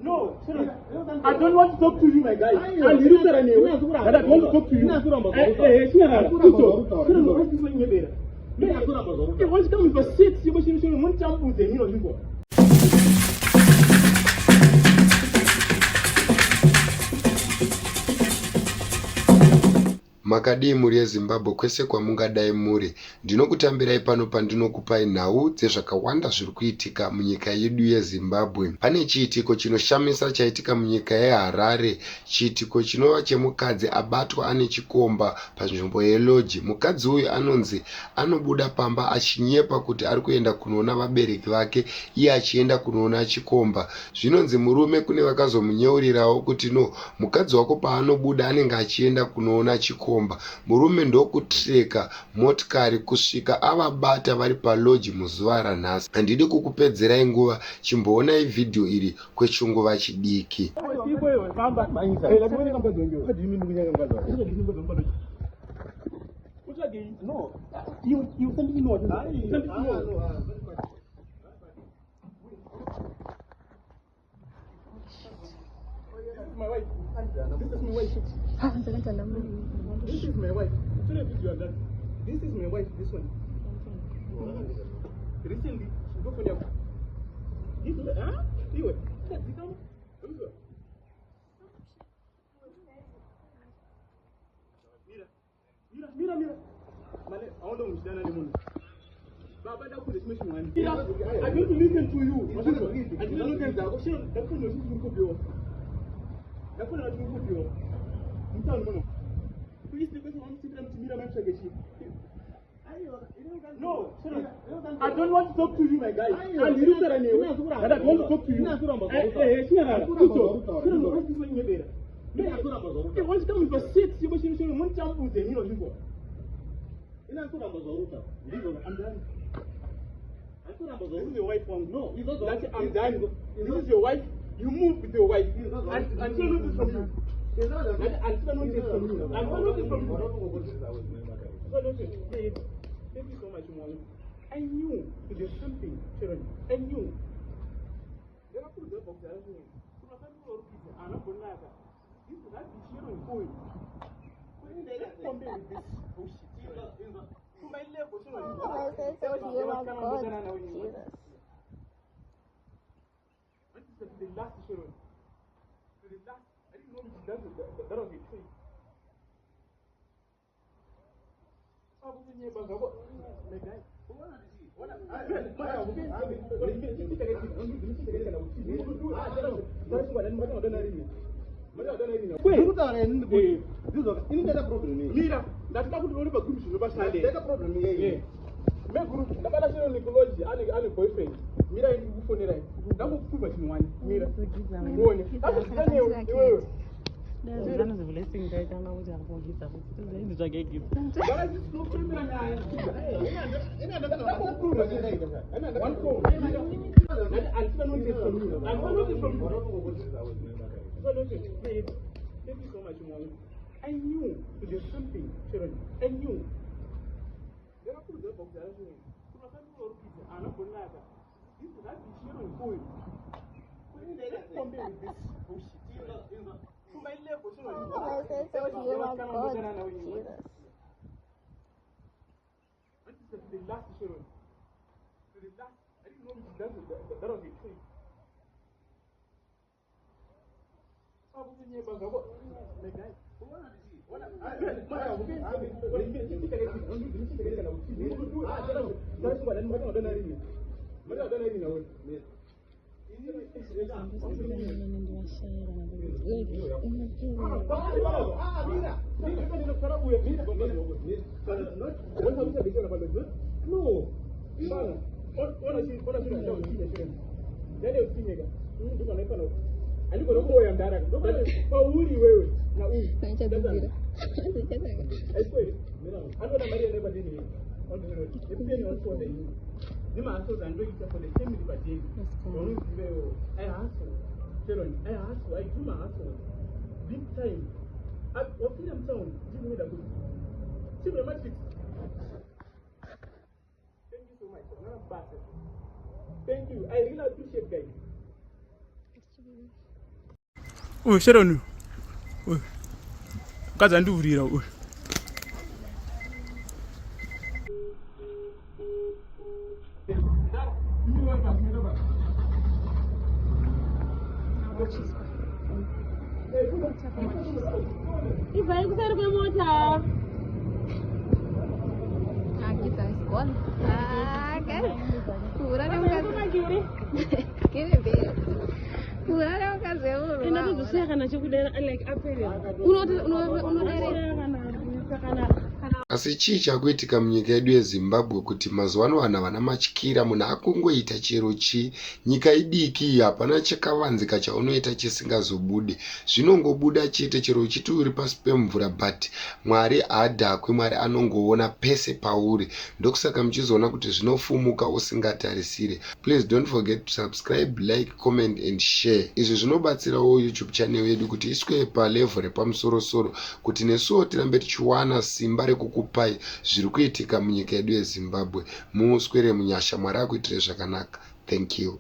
No, I don't want to talk to you, my guy. I don't want to talk to you. Makadii muri yeZimbabwe kwese kwamungadai muri, ndinokutambirai pano pandinokupai nhau dzezvakawanda zviri kuitika munyika yedu yeZimbabwe. Pane chiitiko chinoshamisa chaitika munyika yeHarare, chiitiko chinova chemukadzi abatwa ane chikomba panzvimbo yeloji. Mukadzi uyu anonzi anobuda pamba achinyepa kuti ari kuenda kunoona vabereki vake, iye achienda kunoona chikomba. Zvinonzi murume kune vakazomunyeurirawo kuti no, mukadzi wako paanobuda anenge achienda kunoona chikomba. Murume ndokutreka motikari kusvika avabata vari paloji muzuva ranhasi. Handidi kukupedzerai nguva, chimboonai vhidhiyo iri kwechinguva chidiki. My wife. This is my wife. This is my wife. This one. Recently, she go for the. This is you. Mira. I want to stand on the moon. Baba, that could smash me. I'm going to listen to you. I didn't look at that. That's what you're that's what I'm going to do. Please, because I want to sit and no, I don't want to talk to you, my guy. I don't want to talk to you. What's coming for six? You must say, one jump with the hero. I'm done. This is your wife. No, I'm done. This is your wife. You move with your wife. I'm still looking from you. I'm still looking from you. I'm still looking from you. Thank you so much, Mom. I knew there's something, Sharon. I knew. There are people that are going to I'm not going to this is not the Sharon going. When they come there with this bullshit. To my level, the last Sharon. The last, I didn't know that was a trick. That is a blessing right now. We are going to give them. This is a gift. Thank you so much, Mom. I knew there's something, Sharon. I knew. There are people that are doing. I'm not going to lie. This is not the Sharon going. When they come there with this bullshit. To my level, Sharon. I said, so you are God. Jesus. This is the last Sharon. The last, I didn't know that was a trick. I do my hustle. Big time. What did I'm saying? Give me the book. Thank you so much. Thank you. I really appreciate guys. Uy, Sharon. Uy. Kaza nduvurira uy. Vai kusari kwemota. Kita sekolah. Kan? Kurang yang kasih. Kini beda. Kurang yang kasih. Ina kuzusiya kana chokudera like apere. Asi chii chakuitika munyika yedu yeZimbabwe kuti mazuva ano vanhu havana matyira, munhu akungoita chero chi, nyika idiki hapana chakavanzika chaunoita chisingazobude, zvinongobuda chete chero uchiti uri pasi pemvura, but Mwari haadhakwi, Mwari anongoona pese pauri, ndokusaka muchizoona kuti zvinofumuka usingatarisire. Please don't forget to subscribe, like, comment and share. Izvi zvinobatsirawo YouTube channel yedu kuti iswere palevel repamusoro-soro, kuti nesuwo tirambe tichiwana simba rekukupai zviri kuitika munyika yedu yeZimbabwe. Muswere munyasha, Mwari akuitire zvakanaka. Thank you.